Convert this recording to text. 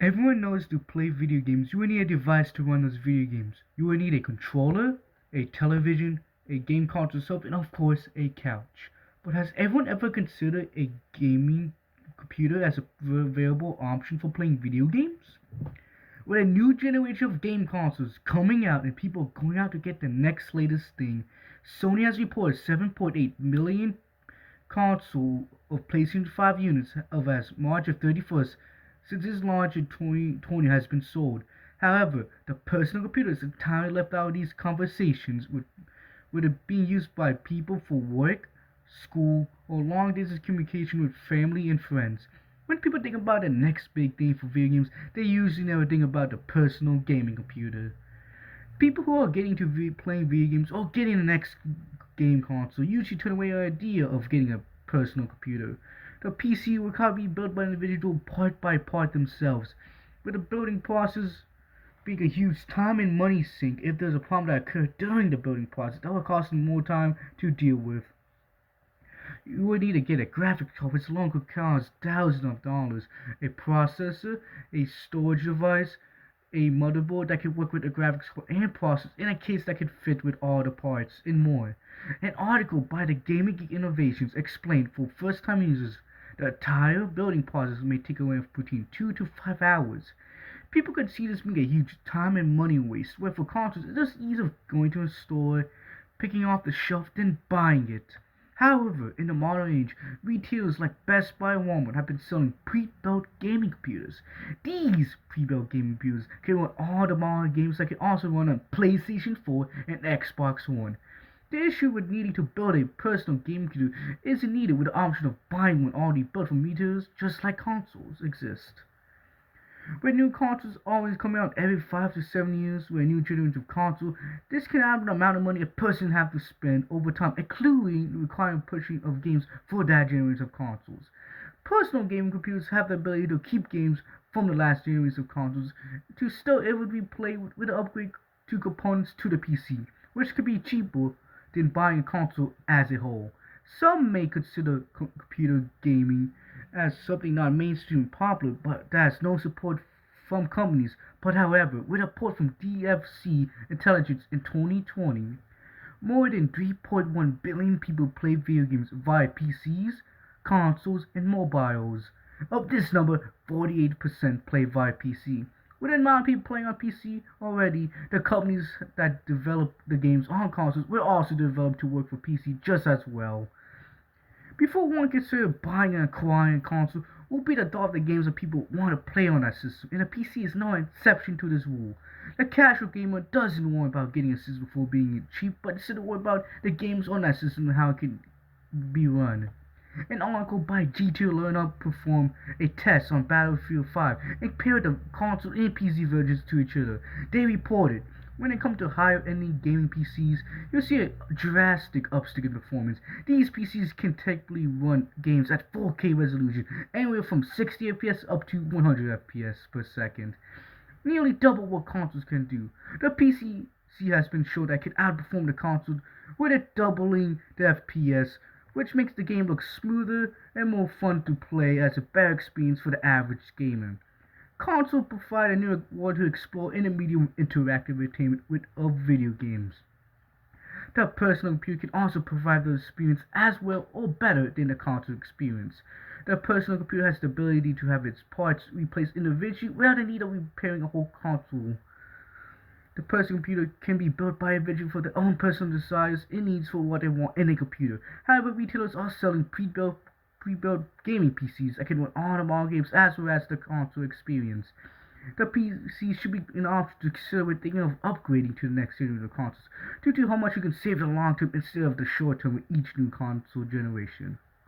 Everyone knows to play video games, you will need a device to run those video games. You will need a controller, a television, a game console itself, and of course, a couch. But has everyone ever considered a gaming computer as a available option for playing video games? With a new generation of game consoles coming out and people going out to get the next latest thing, Sony has reported 7.8 million console of PlayStation 5 units of as March of 31st since its launch in 2020 has been sold. However, the personal computer is entirely left out of these conversations with it being used by people for work, school, or long distance communication with family and friends. When people think about the next big thing for video games, they usually never think about the personal gaming computer. People who are getting to playing video games or getting the next game console usually turn away the idea of getting a personal computer. The PC will probably be built by an individual part by part themselves, with the building process being a huge time and money sink if there's a problem that occurs during the building process that will cost them more time to deal with. You would need to get a graphics card which alone could cost thousands of dollars, a processor, a storage device, a motherboard that could work with the graphics card and process in a case that could fit with all the parts, and more. An article by the Gaming Geek Innovations explained for first-time users the entire building process may take away between 2 to 5 hours. People could see this being a huge time and money waste, where for consoles it's just ease of going to a store, picking off the shelf, then buying it. However, in the modern age, retailers like Best Buy and Walmart have been selling pre-built gaming computers. These pre-built gaming computers can run all the modern games that can also run on PlayStation 4 and Xbox One. The issue with needing to build a personal gaming computer isn't needed with the option of buying one already built from retailers just like consoles exist. With new consoles always coming out every 5 to 7 years with a new generation of console, this can add the amount of money a person have to spend over time, including the requiring purchasing of games for that generation of consoles. Personal gaming computers have the ability to keep games from the last generation of consoles to still able to be played with an upgrade to components to the PC, which could be cheaper than buying a console as a whole. Some may consider computer gaming as something not mainstream popular, but that has no support from companies. But however, with a report from DFC Intelligence in 2020, more than 3.1 billion people play video games via PCs, consoles, and mobiles. Of this number, 48% play via PC. With the amount of people playing on PC already, the companies that develop the games on consoles will also develop to work for PC just as well. Before one considers buying and acquiring a console, will be the thought of the games that people want to play on that system, and the PC is no exception to this rule. The casual gamer doesn't worry about getting a system before being cheap, but instead worry about the games on that system and how it can be run. An article by GT Learner performed a test on Battlefield 5 and compared the console and PC versions to each other. They reported when it comes to higher ending gaming PCs, you'll see a drastic upstick in performance. These PCs can technically run games at 4K resolution, anywhere from 60 FPS up to 100 FPS per second. Nearly double what consoles can do. The PC has been shown that it can outperform the console with it doubling the FPS, which makes the game look smoother and more fun to play as a better experience for the average gamer. Consoles provide a new world to explore in the medium of interactive entertainment of video games. The personal computer can also provide the experience as well or better than the console experience. The personal computer has the ability to have its parts replaced individually without the need of repairing a whole console. The personal computer can be built by a individual for their own personal desires and needs for what they want in a computer. However, retailers are selling pre-built gaming PCs that can run all the modern games as well as the console experience. The PC should be an option to consider when thinking of upgrading to the next generation of consoles, due to how much you can save in the long term instead of the short term with each new console generation.